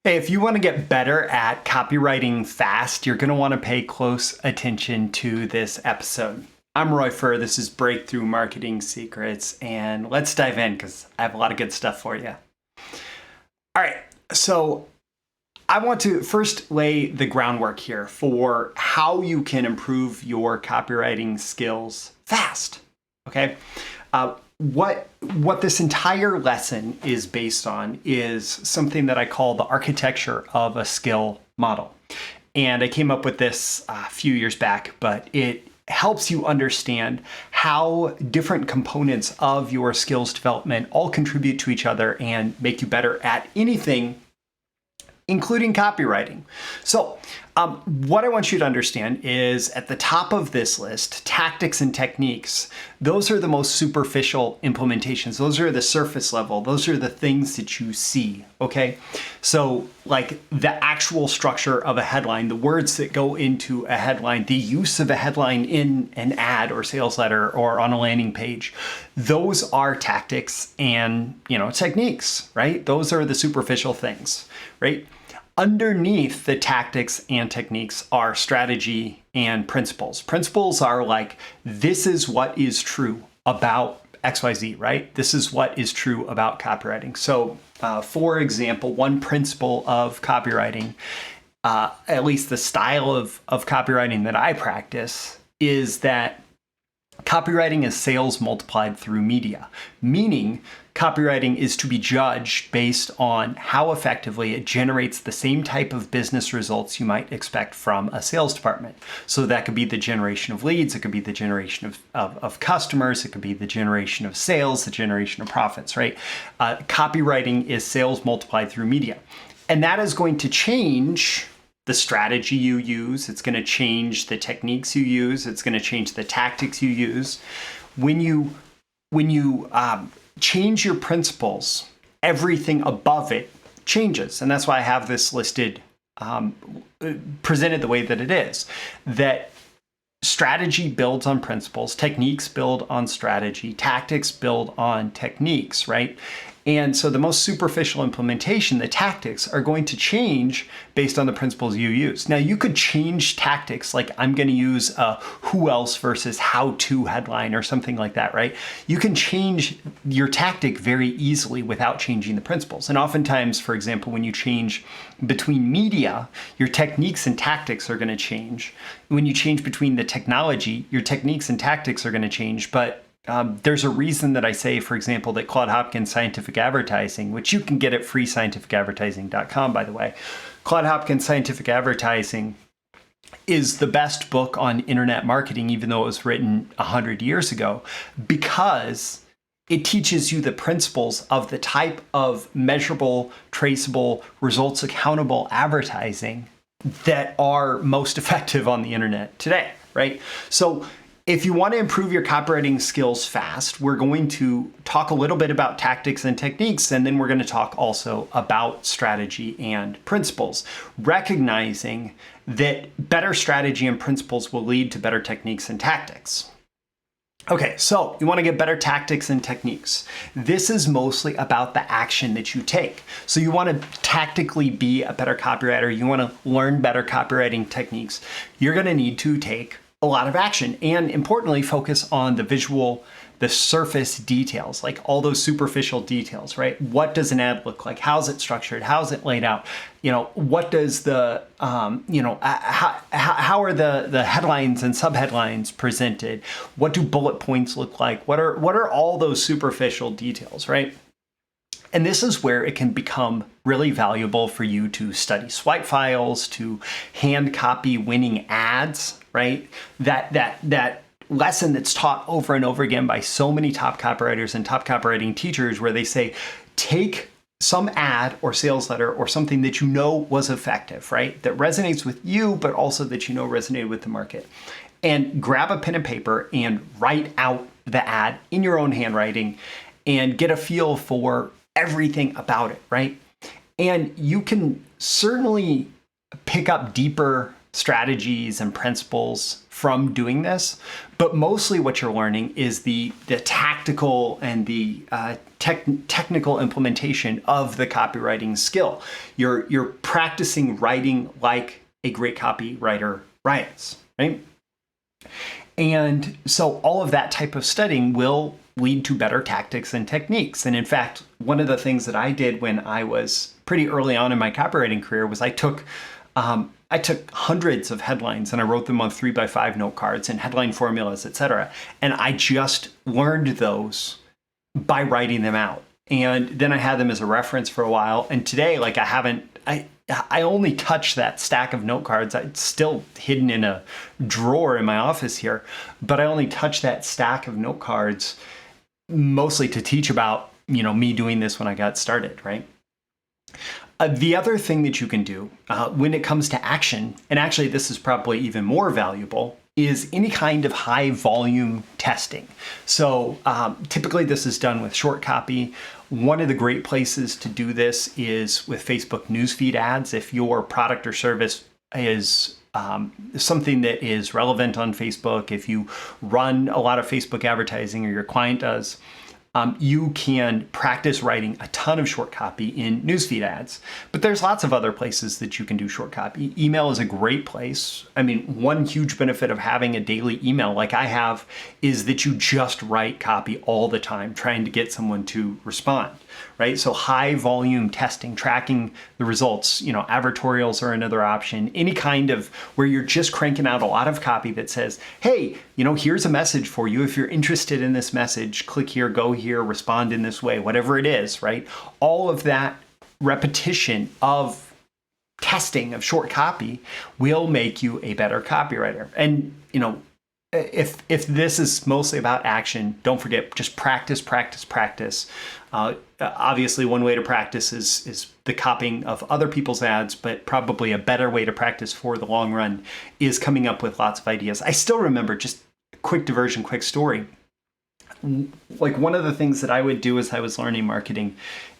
Hey, if you want to get better at copywriting fast, you're going to want to pay close attention to this episode. I'm Roy Furr. This is Breakthrough Marketing Secrets, and let's dive in because I have a lot of good stuff for you. All right, so I want to first lay the groundwork here for how you can improve your copywriting skills fast. Okay, what this entire lesson is based on is something that I call the architecture of a skill model. And I came up with this a few years back, but it helps you understand how different components of your skills development all contribute to each other and make you better at anything, including copywriting. So what I want you to understand is at the top of this list, tactics and techniques, those are the most superficial implementations. Those are the surface level. Those are the things that you see, okay? So like the actual structure of a headline, the words that go into a headline, the use of a headline in an ad or sales letter or on a landing page, those are tactics and, techniques, right? Those are the superficial things, right? Underneath the tactics and techniques are strategy and principles. Principles are like, this is what is true about XYZ, right? This is what is true about copywriting. So, for example, one principle of copywriting, at least the style of copywriting that I practice, is that copywriting is sales multiplied through media, meaning copywriting is to be judged based on how effectively it generates the same type of business results you might expect from a sales department. So that could be the generation of leads, it could be the generation of customers, it could be the generation of sales, the generation of profits, right? Copywriting is sales multiplied through media. And that is going to change the strategy you use. It's going to change the techniques you use. It's going to change the tactics you use. When you change your principles, everything above it changes. And that's why I have this listed, presented the way that it is. That strategy builds on principles, techniques build on strategy, tactics build on techniques, right? And so the most superficial implementation, the tactics, are going to change based on the principles you use. Now, you could change tactics, like I'm going to use a who else versus how to headline or something like that, right? You can change your tactic very easily without changing the principles. And oftentimes, for example, when you change between media, your techniques and tactics are going to change. When you change between the technology, your techniques and tactics are going to change, but there's a reason that I say, for example, that Claude Hopkins Scientific Advertising, which you can get at freescientificadvertising.com, by the way, Claude Hopkins Scientific Advertising is the best book on internet marketing, even though it was written 100 years ago, because it teaches you the principles of the type of measurable, traceable, results accountable advertising that are most effective on the internet today, right? So if you want to improve your copywriting skills fast, we're going to talk a little bit about tactics and techniques, and then we're going to talk also about strategy and principles, recognizing that better strategy and principles will lead to better techniques and tactics. Okay, so you want to get better tactics and techniques. This is mostly about the action that you take. So you want to tactically be a better copywriter. You want to learn better copywriting techniques. You're going to need to take a lot of action and, importantly, focus on the visual, the surface details, like all those superficial details, right? What does an ad look like? How's it structured? How's it laid out? What does the, how are the headlines and subheadlines presented? What do bullet points look like? What are all those superficial details, right? And this is where it can become really valuable for you to study swipe files, to hand copy winning ads, right? That lesson that's taught over and over again by so many top copywriters and top copywriting teachers, where they say, take some ad or sales letter or something that you know was effective, right? That resonates with you, but also that you know resonated with the market. And grab a pen and paper and write out the ad in your own handwriting and get a feel for everything about it, right? And you can certainly pick up deeper strategies and principles from doing this, but mostly what you're learning is the tactical and the technical implementation of the copywriting skill. You're practicing writing like a great copywriter writes, right? And so all of that type of studying will lead to better tactics and techniques. And in fact, one of the things that I did when I was pretty early on in my copywriting career was I took hundreds of headlines and I wrote them on 3x5 note cards and headline formulas, etc. And I just learned those by writing them out. And then I had them as a reference for a while. And today, like I only touch that stack of note cards. It's still hidden in a drawer in my office here, but I only touch that stack of note cards mostly to teach about, me doing this when I got started, right? The other thing that you can do when it comes to action, and actually this is probably even more valuable, is any kind of high volume testing. So typically this is done with short copy. One of the great places to do this is with Facebook newsfeed ads. If your product or service is something that is relevant on Facebook, if you run a lot of Facebook advertising or your client does, you can practice writing a ton of short copy in newsfeed ads. But there's lots of other places that you can do short copy. Email is a great place. I mean, one huge benefit of having a daily email like I have is that you just write copy all the time, trying to get someone to respond, right? So high volume testing, tracking the results, advertorials are another option. Any kind of where you're just cranking out a lot of copy that says, hey, here's a message for you. If you're interested in this message, click here, go here, respond in this way, whatever it is, right? All of that repetition of testing of short copy will make you a better copywriter. And, if this is mostly about action, don't forget, just practice, practice, practice. Obviously, one way to practice is the copying of other people's ads, but probably a better way to practice for the long run is coming up with lots of ideas. I still remember, just quick diversion, quick story. Like one of the things that I would do as I was learning marketing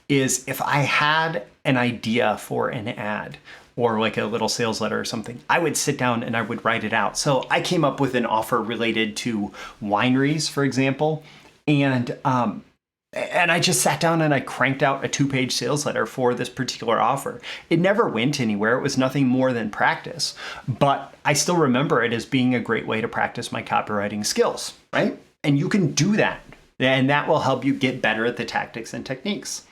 is if I had an idea for an ad or like a little sales letter or something, I would sit down and I would write it out. So I came up with an offer related to wineries, for example, and I just sat down and I cranked out a 2-page sales letter for this particular offer. It never went anywhere. It was nothing more than practice, but I still remember it as being a great way to practice my copywriting skills, right? And you can do that, and that will help you get better at the tactics and techniques.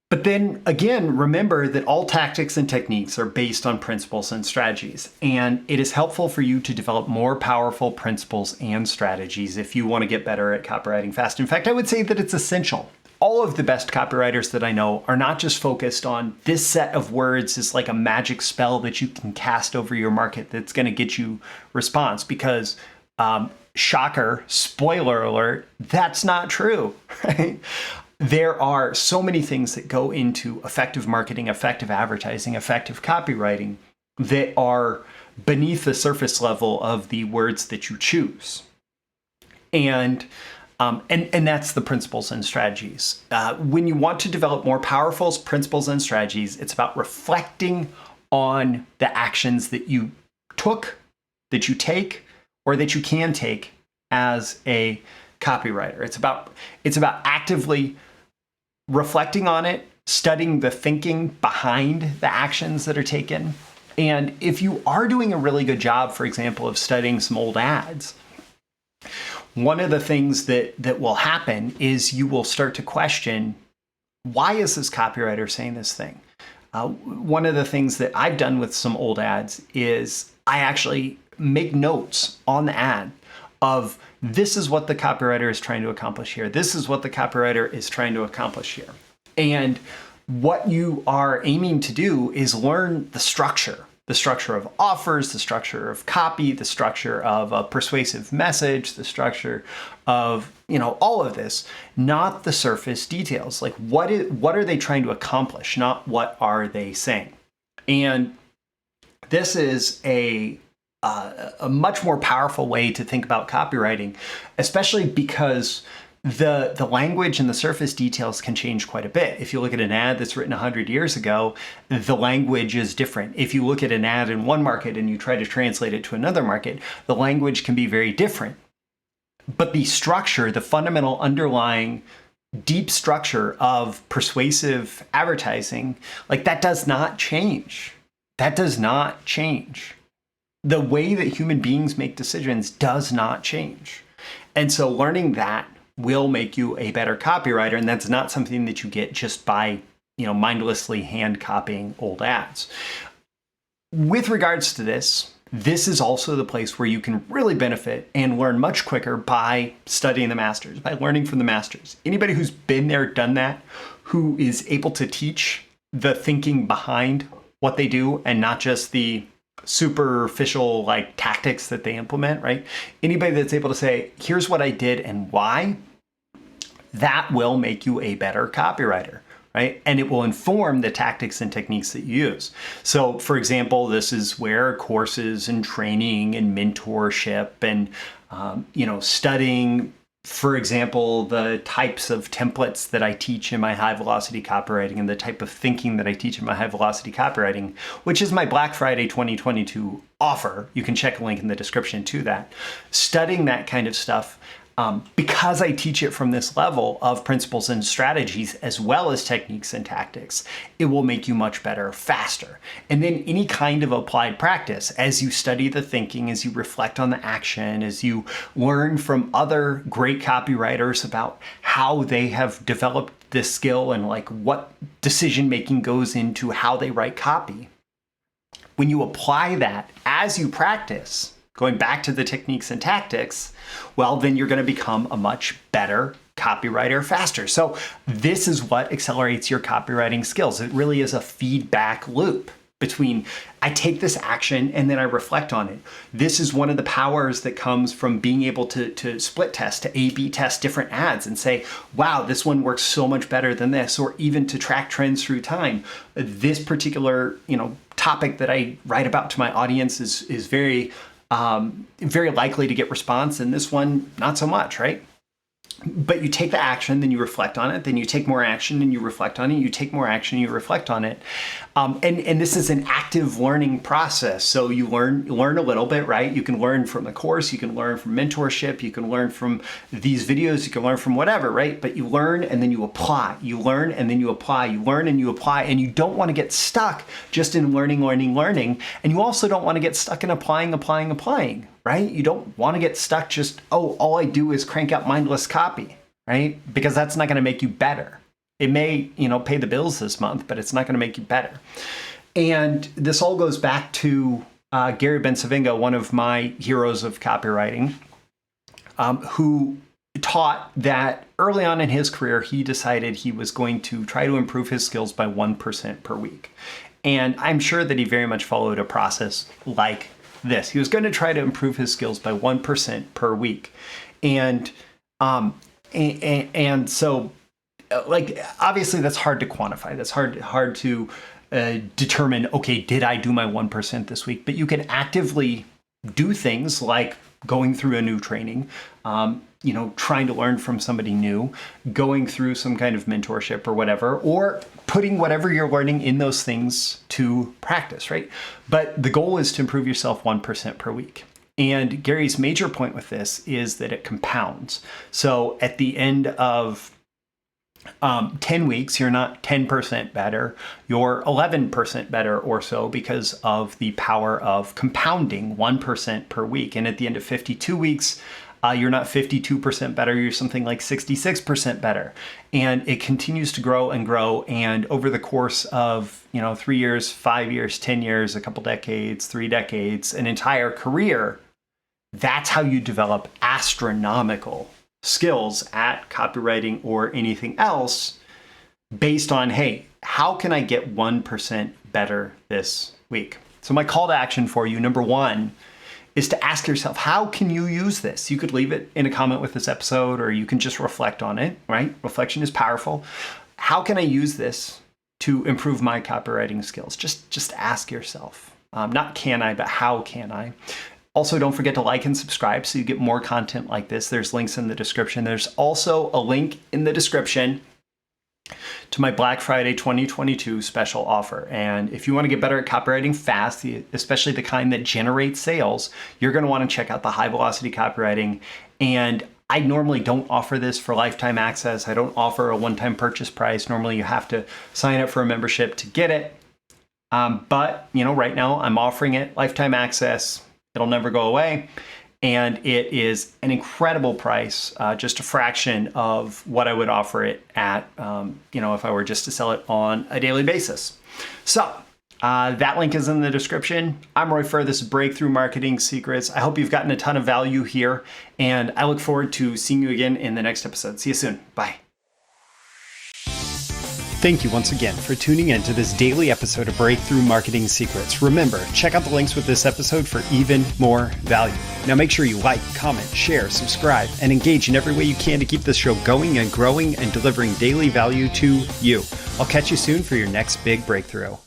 But then again, remember that all tactics and techniques are based on principles and strategies, and it is helpful for you to develop more powerful principles and strategies if you want to get better at copywriting fast. In fact, I would say that it's essential. All of the best copywriters that I know are not just focused on this set of words is like a magic spell that you can cast over your market that's going to get you response, because shocker, spoiler alert, that's not true, right? There are so many things that go into effective marketing, effective advertising, effective copywriting that are beneath the surface level of the words that you choose. And that's the principles and strategies. When you want to develop more powerful principles and strategies, it's about reflecting on the actions that you took, that you take, or that you can take as a copywriter. It's about actively reflecting on it, studying the thinking behind the actions that are taken. And if you are doing a really good job, for example, of studying some old ads, one of the things that will happen is you will start to question, why is this copywriter saying this thing? One of the things that I've done with some old ads is I actually make notes on the ad of, this is what the copywriter is trying to accomplish here. This is what the copywriter is trying to accomplish here. And what you are aiming to do is learn the structure of offers, the structure of copy, the structure of a persuasive message, the structure of, all of this, not the surface details. Like what are they trying to accomplish, not what are they saying? And this is a much more powerful way to think about copywriting, especially because the language and the surface details can change quite a bit. If you look at an ad that's written 100 years ago, the language is different. If you look at an ad in one market and you try to translate it to another market, the language can be very different. But the structure, the fundamental underlying deep structure of persuasive advertising, like that does not change. That does not change. The way that human beings make decisions does not change. And so learning that will make you a better copywriter, and that's not something that you get just by, mindlessly hand copying old ads. With regards to this is also the place where you can really benefit and learn much quicker by studying the masters, by learning from the masters. Anybody who's been there, done that, who is able to teach the thinking behind what they do and not just the superficial tactics that they implement, right? Anybody that's able to say, here's what I did and why, that will make you a better copywriter, right? And it will inform the tactics and techniques that you use. So for example, this is where courses and training and mentorship and, studying, for example, the types of templates that I teach in my high velocity copywriting and the type of thinking that I teach in my high velocity copywriting, which is my Black Friday 2022 offer. You can check a link in the description to that. Studying that kind of stuff, because I teach it from this level of principles and strategies as well as techniques and tactics, it will make you much better faster. And then any kind of applied practice, as you study the thinking, as you reflect on the action, as you learn from other great copywriters about how they have developed this skill and what decision making goes into how they write copy. When you apply that as you practice, going back to the techniques and tactics, well, then you're going to become a much better copywriter faster. So this is what accelerates your copywriting skills. It really is a feedback loop between I take this action and then I reflect on it. This is one of the powers that comes from being able to split test, to A/B test different ads and say, wow, this one works so much better than this, or even to track trends through time. This particular, topic that I write about to my audience is very likely to get response, and this one, not so much, right? But you take the action, then you reflect on it, then you take more action and you reflect on it, you take more action, you reflect on it. And this is an active learning process. So you learn a little bit, right? You can learn from the course, you can learn from mentorship, you can learn from these videos, you can learn from whatever, right? But you learn and then you apply. You learn and then you apply. You learn and you apply. And you don't want to get stuck just in learning. And you also don't want to get stuck in applying, right? You don't want to get stuck just, all I do is crank out mindless copy, right? Because that's not going to make you better. It may, pay the bills this month, but it's not going to make you better. And this all goes back to Gary Bensavinga, one of my heroes of copywriting, who taught that early on in his career, he decided he was going to try to improve his skills by 1% per week. And I'm sure that he very much followed a process like this. He was going to try to improve his skills by 1% per week. And so obviously that's hard to quantify. That's hard to determine, okay, did I do my 1% this week? But you can actively do things like going through a new training, trying to learn from somebody new, going through some kind of mentorship or whatever, or putting whatever you're learning in those things to practice, right? But the goal is to improve yourself 1% per week. And Gary's major point with this is that it compounds. So at the end of 10 weeks, you're not 10% better, you're 11% better or so because of the power of compounding 1% per week. And at the end of 52 weeks, you're not 52% better, you're something like 66% better. And it continues to grow and grow. And over the course of, 3 years, 5 years, 10 years, a couple decades, 3 decades, an entire career, that's how you develop astronomical skills at copywriting or anything else based on, hey, how can I get 1% better this week? So my call to action for you, number one, is to ask yourself, how can you use this? You could leave it in a comment with this episode, or you can just reflect on it, right? Reflection is powerful. How can I use this to improve my copywriting skills? Just ask yourself. Not can I, but how can I? Also, don't forget to like and subscribe so you get more content like this. There's links in the description. There's also a link in the description to my Black Friday 2022 special offer. And if you want to get better at copywriting fast, especially the kind that generates sales, you're going to want to check out the high velocity copywriting. And I normally don't offer this for lifetime access. I don't offer a one-time purchase price. Normally you have to sign up for a membership to get it. But right now I'm offering it lifetime access. It'll never go away. And it is an incredible price, just a fraction of what I would offer it at, if I were just to sell it on a daily basis. So that link is in the description. I'm Roy Furr. This is Breakthrough Marketing Secrets. I hope you've gotten a ton of value here, and I look forward to seeing you again in the next episode. See you soon. Bye. Thank you once again for tuning in to this daily episode of Breakthrough Marketing Secrets. Remember, check out the links with this episode for even more value. Now make sure you like, comment, share, subscribe, and engage in every way you can to keep this show going and growing and delivering daily value to you. I'll catch you soon for your next big breakthrough.